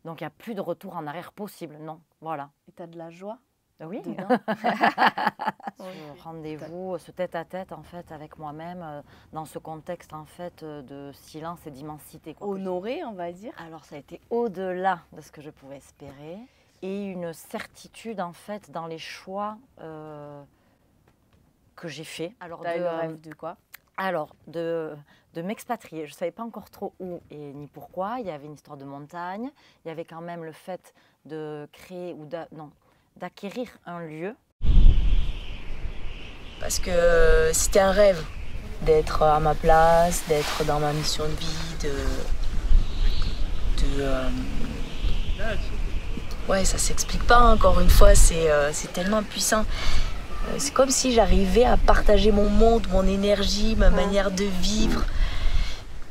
Donc, il n'y a plus de retour en arrière possible, non. Voilà. Et tu as de la joie Oui. dedans. Ce rendez-vous, ce tête-à-tête, en fait, avec moi-même, dans ce contexte, en fait, de silence et d'immensité. Honoré, on va dire. Alors, ça a été au-delà de ce que je pouvais espérer. Et une certitude, en fait, dans les choix que j'ai faits. Alors, tu as le rêve de quoi? Alors, de m'expatrier. Je ne savais pas encore trop où et ni pourquoi. Il y avait une histoire de montagne. Il y avait quand même le fait de créer ou d'acquérir un lieu. Parce que c'était un rêve d'être à ma place, d'être dans ma mission de vie, Ouais, ça s'explique pas, encore une fois, c'est tellement puissant. C'est comme si j'arrivais à partager mon monde, mon énergie, ma manière de vivre.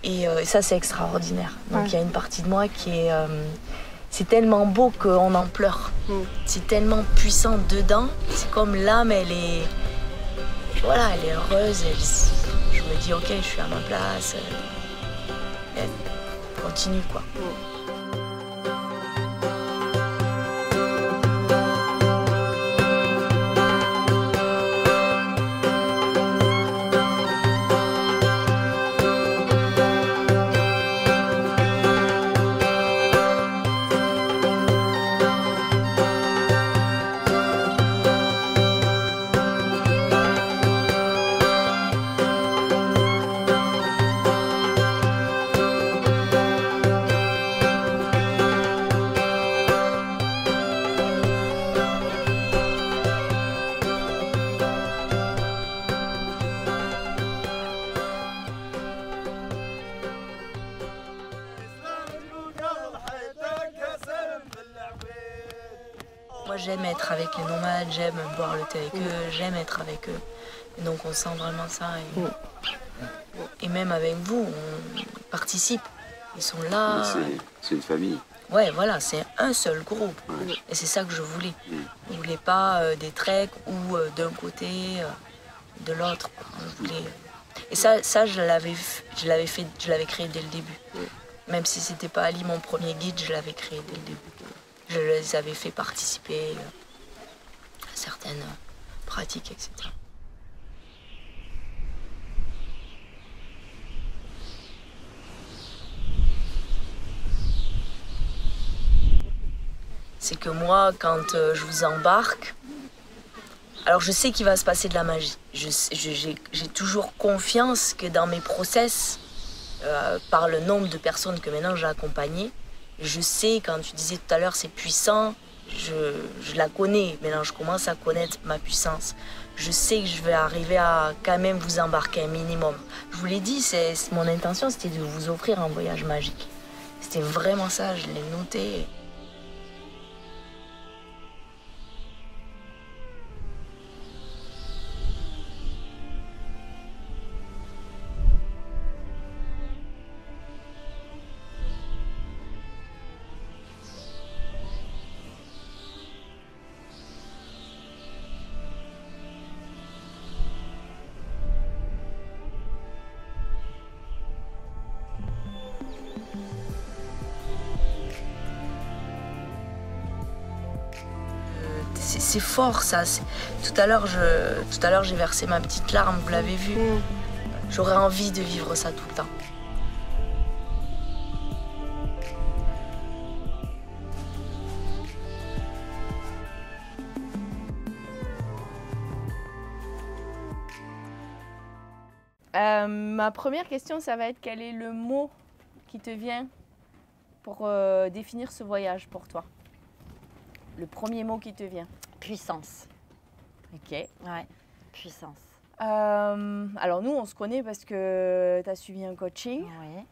Et ça, c'est extraordinaire. Donc il y a une partie de moi qui est... c'est tellement beau qu'on en pleure. C'est tellement puissant dedans. C'est comme l'âme, elle est... Voilà, elle est heureuse. Je me dis, ok, je suis à ma place. Elle continue, quoi. Moi, j'aime être avec les nomades, j'aime boire le thé avec eux, j'aime être avec eux. Et donc, on sent vraiment ça. Et même avec vous, on participe. Ils sont là. C'est une famille. Ouais, voilà, c'est un seul groupe. Et c'est ça que je voulais. Je voulais pas des treks ou d'un côté, de l'autre. Je voulais... Et ça je l'avais créé dès le début. Même si c'était pas Ali, mon premier guide, je l'avais créé dès le début. Je les avais fait participer à certaines pratiques, etc. C'est que moi, quand je vous embarque, alors je sais qu'il va se passer de la magie. J'ai toujours confiance que dans mes process, par le nombre de personnes que maintenant j'ai accompagnées, je sais, quand tu disais tout à l'heure, c'est puissant, je la connais. Maintenant, je commence à connaître ma puissance. Je sais que je vais arriver à quand même vous embarquer un minimum. Je vous l'ai dit, mon intention, c'était de vous offrir un voyage magique. C'était vraiment ça, je l'ai noté. C'est fort, ça. Tout à l'heure, j'ai versé ma petite larme, vous l'avez vu. J'aurais envie de vivre ça tout le temps. Ma première question, ça va être quel est le mot qui te vient pour définir ce voyage pour toi? Le premier mot qui te vient. Puissance. Ok. Ouais, puissance. Alors nous, on se connaît parce que tu as suivi un coaching, Oui.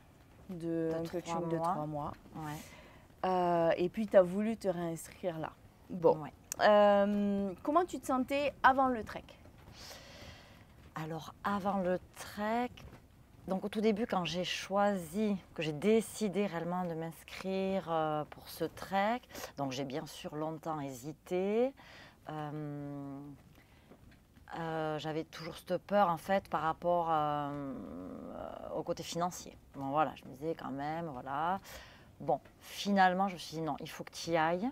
un coaching de 3 mois. Ouais. Et puis, tu as voulu te réinscrire là. Bon. Ouais. Comment tu te sentais avant le trek? Alors, avant le trek, donc au tout début, quand j'ai choisi, que j'ai décidé réellement de m'inscrire pour ce trek, donc j'ai bien sûr longtemps hésité. J'avais toujours cette peur en fait par rapport au côté financier. Bon voilà, je me disais quand même, voilà, bon, finalement, je me suis dit non, il faut que tu y ailles.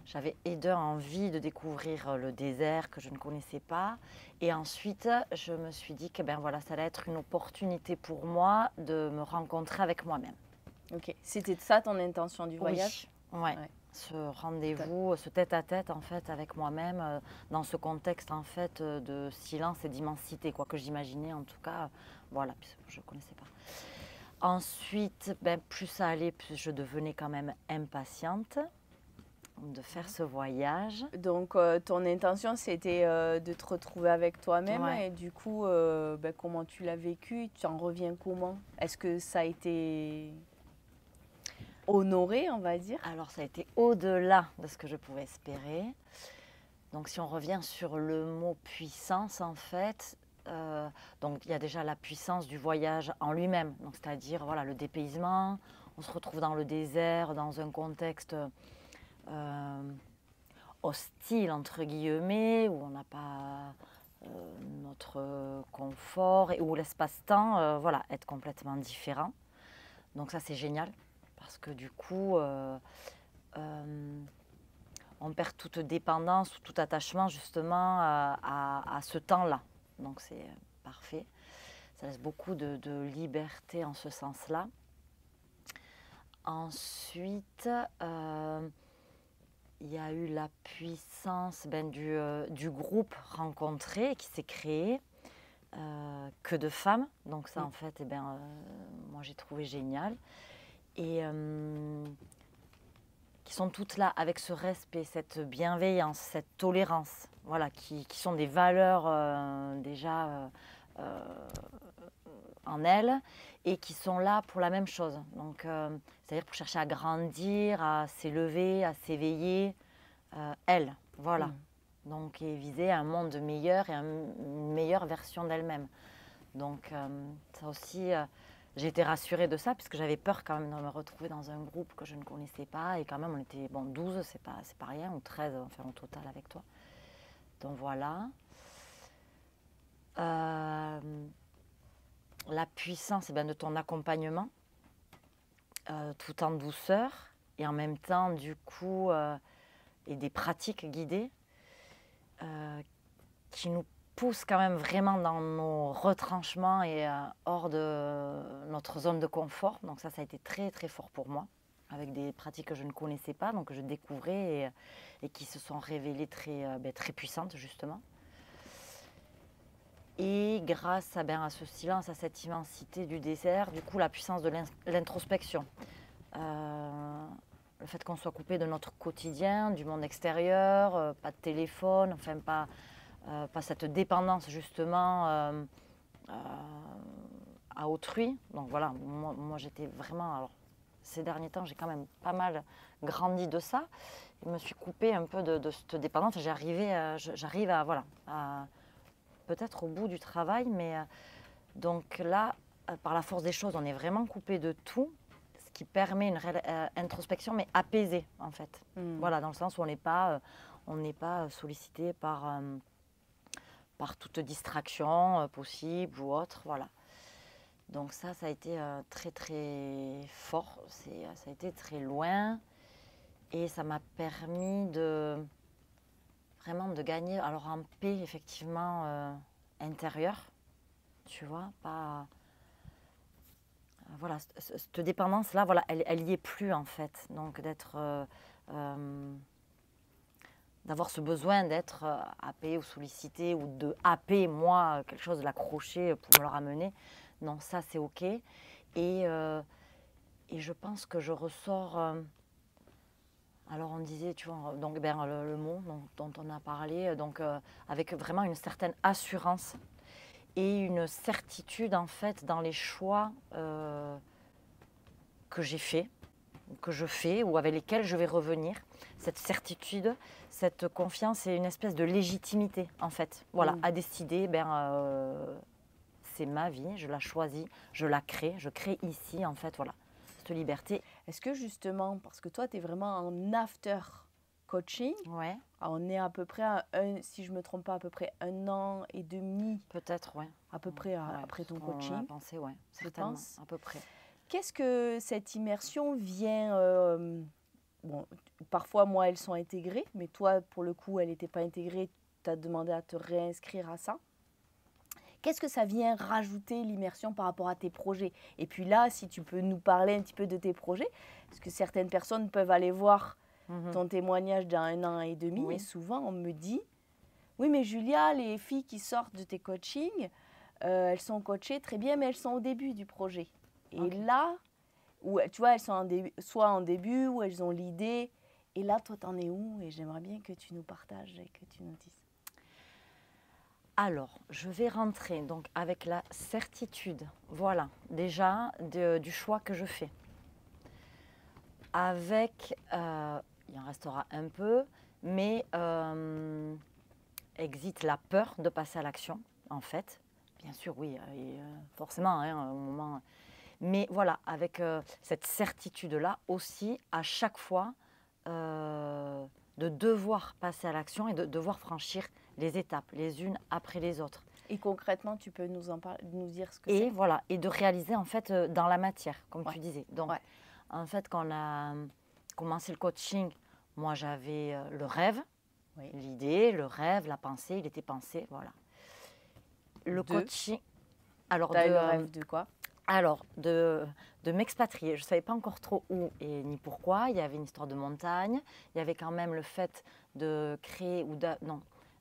J'avais envie de découvrir le désert que je ne connaissais pas. Et ensuite, je me suis dit que ben voilà, ça allait être une opportunité pour moi de me rencontrer avec moi-même. Ok. C'était ça ton intention du voyage? Oui, ouais. Ce rendez-vous, ce tête-à-tête en fait avec moi-même, dans ce contexte en fait de silence et d'immensité, quoi que j'imaginais en tout cas, voilà, puisque je ne connaissais pas. Ensuite, ben, plus ça allait, plus je devenais quand même impatiente de faire ce voyage. Donc, ton intention, c'était de te retrouver avec toi-même. Ouais. Et du coup, ben, comment tu l'as vécu? Tu en reviens comment? Est-ce que ça a été honoré, on va dire? Alors ça a été au-delà de ce que je pouvais espérer. Donc si on revient sur le mot puissance en fait, donc il y a déjà la puissance du voyage en lui-même, donc c'est-à-dire voilà le dépaysement. On se retrouve dans le désert, dans un contexte hostile entre guillemets, où on n'a pas notre confort et où l'espace-temps voilà, est complètement différent. Donc ça c'est génial parce que du coup on perd toute dépendance ou tout attachement justement à ce temps-là. Donc c'est parfait. Ça laisse beaucoup de liberté en ce sens-là. Ensuite, il y a eu la puissance du groupe rencontré qui s'est créé, que de femmes. Donc ça, en fait, moi j'ai trouvé génial. Et qui sont toutes là avec ce respect, cette bienveillance, cette tolérance, voilà, qui sont des valeurs déjà en elles et qui sont là pour la même chose. Donc, c'est-à-dire pour chercher à grandir, à s'élever, à s'éveiller, elles, voilà. Donc, et viser un monde meilleur et une meilleure version d'elle-même. Donc, ça aussi, j'ai été rassurée de ça, puisque j'avais peur quand même de me retrouver dans un groupe que je ne connaissais pas. Et quand même, on était 12, c'est pas rien, ou 13 enfin, au total avec toi. Donc voilà. La puissance de ton accompagnement, tout en douceur, et en même temps, du coup, et des pratiques guidées qui nous poussent quand même vraiment dans nos retranchements et hors de notre zone de confort. Donc ça a été très très fort pour moi, avec des pratiques que je ne connaissais pas, donc que je découvrais et qui se sont révélées très puissantes justement. Et grâce à ce silence, à cette immensité du désert, du coup la puissance de l'introspection. Le fait qu'on soit coupé de notre quotidien, du monde extérieur, pas de téléphone, enfin pas cette dépendance justement à autrui. Donc voilà, moi j'étais vraiment... Alors, ces derniers temps, j'ai quand même pas mal grandi de ça. Je me suis coupée un peu de cette dépendance. J'arrive à peut-être au bout du travail, mais donc là, par la force des choses, on est vraiment coupé de tout, ce qui permet une réelle introspection, mais apaisée en fait. Voilà, dans le sens où on n'est pas sollicité par toute distraction possible ou autre, voilà. Donc ça a été très très fort, ça a été très loin et ça m'a permis vraiment de gagner, alors en paix effectivement intérieure, tu vois, pas... Voilà, cette dépendance-là, voilà, elle n'y est plus en fait, donc d'avoir ce besoin d'être happé ou sollicité ou de happer moi quelque chose, de l'accrocher pour me le ramener. Non, ça c'est ok. Et je pense que je ressors. Alors on disait, tu vois, donc le mot dont on a parlé, donc avec vraiment une certaine assurance et une certitude en fait dans les choix que j'ai faits, que je fais ou avec lesquels je vais revenir. Cette certitude, cette confiance et une espèce de légitimité en fait. Voilà, à décider, c'est ma vie, je la choisis, je la crée, je crée ici en fait, voilà, cette liberté. Est-ce que justement, parce que toi tu es vraiment en after coaching, ouais. On est à peu près, si je ne me trompe pas, à peu près 1 an et demi. Peut-être, ouais. À peu près après ton coaching. On a pensé, ouais, certainement, à peu près. Qu'est-ce que cette immersion vient... bon, parfois, moi, elles sont intégrées, mais toi, pour le coup, elle n'était pas intégrée. Tu as demandé à te réinscrire à ça. Qu'est-ce que ça vient rajouter l'immersion par rapport à tes projets? Et puis là, si tu peux nous parler un petit peu de tes projets, parce que certaines personnes peuvent aller voir ton témoignage d'il y a 1 an et demi, Oui. et souvent on me dit, oui mais Julia, les filles qui sortent de tes coachings, elles sont coachées très bien, mais elles sont au début du projet. Et Ok. là, où, tu vois, elles sont soit en début, où elles ont l'idée, et là, toi, t'en es où? Et j'aimerais bien que tu nous partages et que tu nous dises. Alors, je vais rentrer donc avec la certitude, voilà, déjà du choix que je fais. Avec, il en restera un peu, mais existe la peur de passer à l'action, en fait. Bien sûr, oui, forcément, hein, au moment. Mais voilà, avec cette certitude-là aussi, à chaque fois, de devoir passer à l'action et de devoir franchir les étapes, les unes après les autres. Et concrètement, tu peux nous dire ce que Et c'est? voilà, et de réaliser en fait dans la matière, comme Ouais. tu disais. Donc, Ouais. en fait, quand on a commencé le coaching, moi j'avais le rêve, Oui. l'idée, le rêve, la pensée, il était pensé, voilà. Le De coaching, alors T'as le rêve de quoi? alors, de m'expatrier. Je ne savais pas encore trop où et ni pourquoi. Il y avait une histoire de montagne. Il y avait quand même le fait de créer ou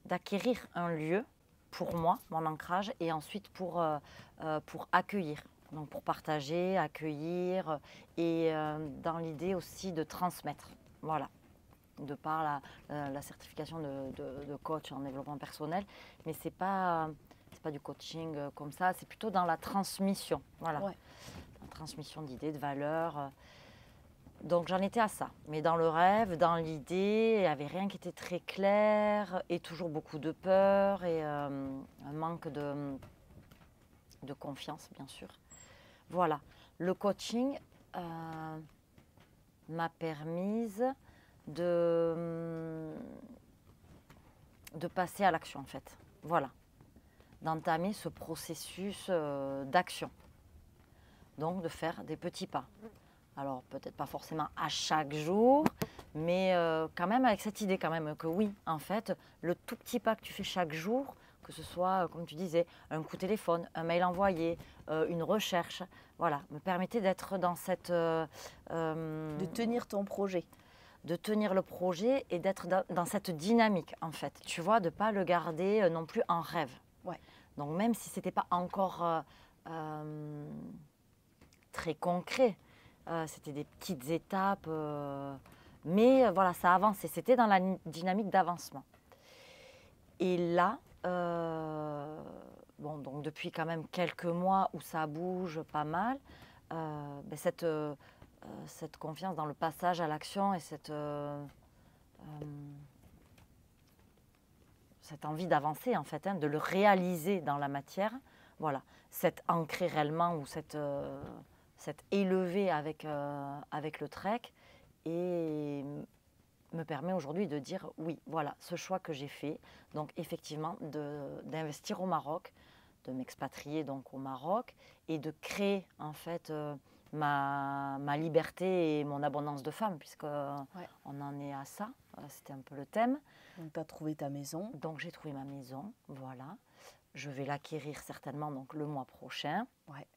d'acquérir un lieu pour moi, mon ancrage, et ensuite pour accueillir. Donc pour partager, accueillir et dans l'idée aussi de transmettre. Voilà. De par la certification de coach en développement personnel. Mais c'est pas du coaching comme ça, c'est plutôt dans la transmission. Voilà. Ouais. La transmission d'idées, de valeurs. Donc j'en étais à ça. Mais dans le rêve, dans l'idée, il n'y avait rien qui était très clair et toujours beaucoup de peur et un manque de confiance, bien sûr. Voilà. Le coaching m'a permise de passer à l'action, en fait. Voilà. D'entamer ce processus d'action. Donc de faire des petits pas. Alors peut-être pas forcément à chaque jour, mais quand même avec cette idée quand même que oui, en fait, le tout petit pas que tu fais chaque jour, que ce soit, comme tu disais, un coup de téléphone, un mail envoyé, une recherche, voilà, me permettait d'être dans cette... De tenir ton projet. de tenir le projet et d'être dans cette dynamique, en fait. Tu vois, de ne pas le garder non plus en rêve. Ouais. Donc même si ce n'était pas encore très concret, c'était des petites étapes, mais voilà, ça avançait. C'était dans la dynamique d'avancement. Et là, bon, donc depuis quand même quelques mois où ça bouge pas mal, cette confiance dans le passage à l'action et cette envie d'avancer, en fait, hein, de le réaliser dans la matière, voilà, cette ancrée réellement ou cette élevée avec le trek et me permet aujourd'hui de dire oui, voilà, ce choix que j'ai fait, donc effectivement d'investir au Maroc, de m'expatrier donc au Maroc et de créer en fait ma liberté et mon abondance de femme, puisque on en est à ça, c'était un peu le thème. Donc tu as trouvé ta maison. Donc j'ai trouvé ma maison, voilà. Je vais l'acquérir certainement donc le mois prochain. Ouais.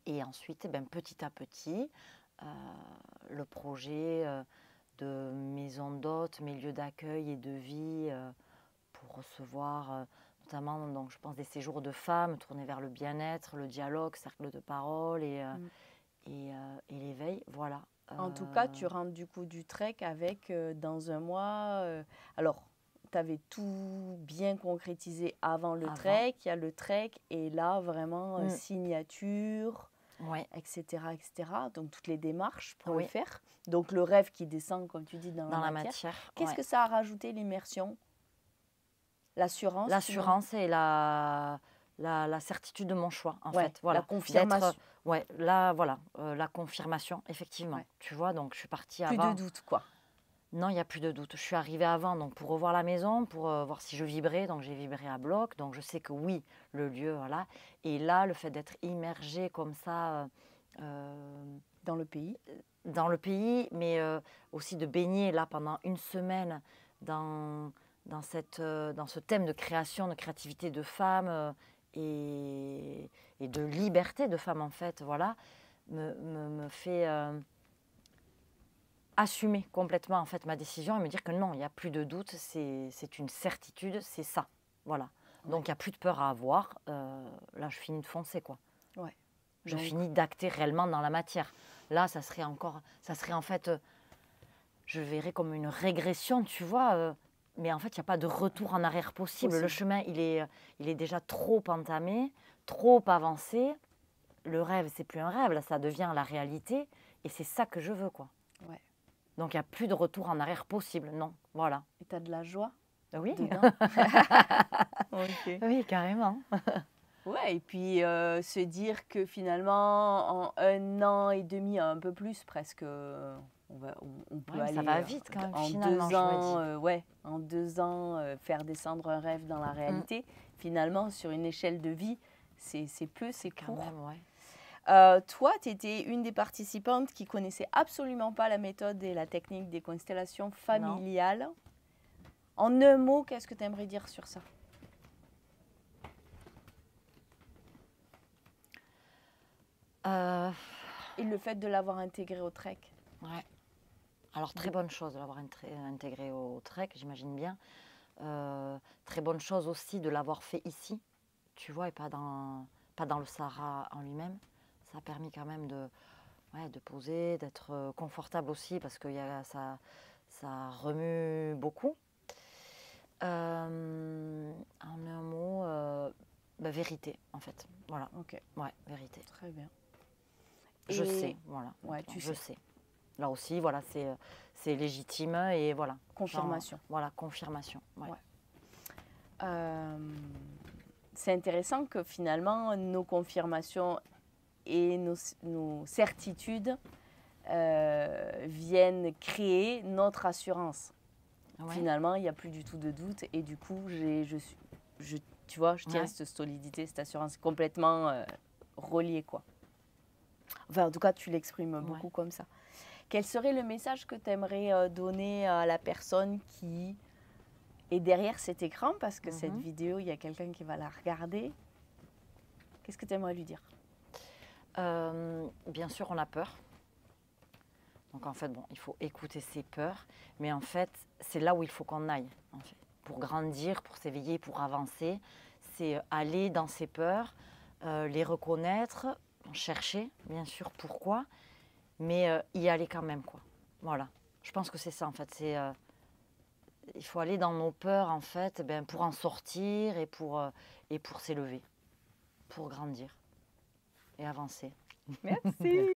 Et ensuite, petit à petit, le projet de maison d'hôtes, mes lieux d'accueil et de vie pour recevoir notamment, donc, je pense, des séjours de femmes tournés vers le bien-être, le dialogue, cercle de parole et l'éveil. Voilà. En tout cas, tu rentres du coup du trek avec, dans un mois, alors, tu avais tout bien concrétisé avant le trek, il y a le trek, et là, vraiment, signature, ouais. etc., etc. Donc, toutes les démarches pour le Oui. faire. Donc, le rêve qui descend, comme tu dis, dans la matière. matière. Qu'est-ce que ça a rajouté, l'immersion? L'assurance? L'assurance et la certitude de mon choix, en fait. Voilà. La confirmation. La confirmation, effectivement. Ouais. Tu vois, donc je suis partie Plus avant. de doute, quoi. Non, il n'y a plus de doute. Je suis arrivée avant donc pour revoir la maison, pour voir si je vibrais. Donc j'ai vibré à bloc. Donc je sais que oui, le lieu, voilà. Et là, le fait d'être immergée comme ça Dans le pays. Dans le pays, mais aussi de baigner là pendant une semaine dans ce thème de création, de créativité de femmes et de liberté de femmes en fait, voilà, me fait assumer complètement en fait ma décision et me dire que non, il n'y a plus de doute, c'est une certitude, c'est ça, voilà. Donc il n'y a plus de peur à avoir, là je finis de foncer quoi. Ouais. Je Donc, finis d'acter réellement dans la matière. Là, ça serait en fait, je le verrais comme une régression, tu vois. Mais en fait, il n'y a pas de retour en arrière possible. Le chemin, il est déjà trop entamé, trop avancé. Le rêve, c'est plus un rêve, là, ça devient la réalité. Et c'est ça que je veux, quoi. ouais. Donc, il n'y a plus de retour en arrière possible, non. Voilà. Et tu as de la joie Oui, dedans. Ok. oui, carrément. Ouais, et puis se dire que finalement, en 1 an et demi, un peu plus presque, on peut Ouais, aller ça va vite quand même, en finalement, 2 je ans, me dis. ouais, en 2 ans, faire descendre un rêve dans la réalité. Finalement, sur une échelle de vie, c'est peu, c'est Quand court. même, ouais. Toi, tu étais une des participantes qui connaissait absolument pas la méthode et la technique des constellations familiales. En un mot, qu'est-ce que tu aimerais dire sur ça? Et le fait de l'avoir intégré au trek. Ouais. Alors, très bonne chose de l'avoir intégré au trek, j'imagine bien. Très bonne chose aussi de l'avoir fait ici, tu vois, et pas dans le Sahara en lui-même. Ça a permis quand même de poser, d'être confortable aussi, parce que ça remue beaucoup. En un mot, vérité, en fait. Voilà. Ok, Ouais, vérité. très bien. Je Et- sais, voilà. Ouais, Maintenant, tu je sais. sais. Là aussi, voilà, c'est légitime et voilà. Confirmation. Voilà, confirmation. Ouais. Ouais. C'est intéressant que finalement, nos confirmations et nos certitudes viennent créer notre assurance. Ouais. Finalement, il n'y a plus du tout de doute et du coup, tu vois, je tiens Ouais. cette solidité, cette assurance complètement reliée, quoi. Enfin, en tout cas, tu l'exprimes beaucoup comme ça. Quel serait le message que tu aimerais donner à la personne qui est derrière cet écran? Parce que cette vidéo, il y a quelqu'un qui va la regarder. Qu'est-ce que tu aimerais lui dire? Bien sûr, on a peur. Donc en fait, bon, il faut écouter ses peurs. Mais en fait, c'est là où il faut qu'on aille. En fait. Pour grandir, pour s'éveiller, pour avancer. C'est aller dans ses peurs, les reconnaître, chercher, bien sûr, pourquoi. Mais y aller quand même, quoi. Voilà. Je pense que c'est ça, en fait. Il faut aller dans nos peurs, en fait, pour en sortir et pour s'élever, pour grandir et avancer. Merci.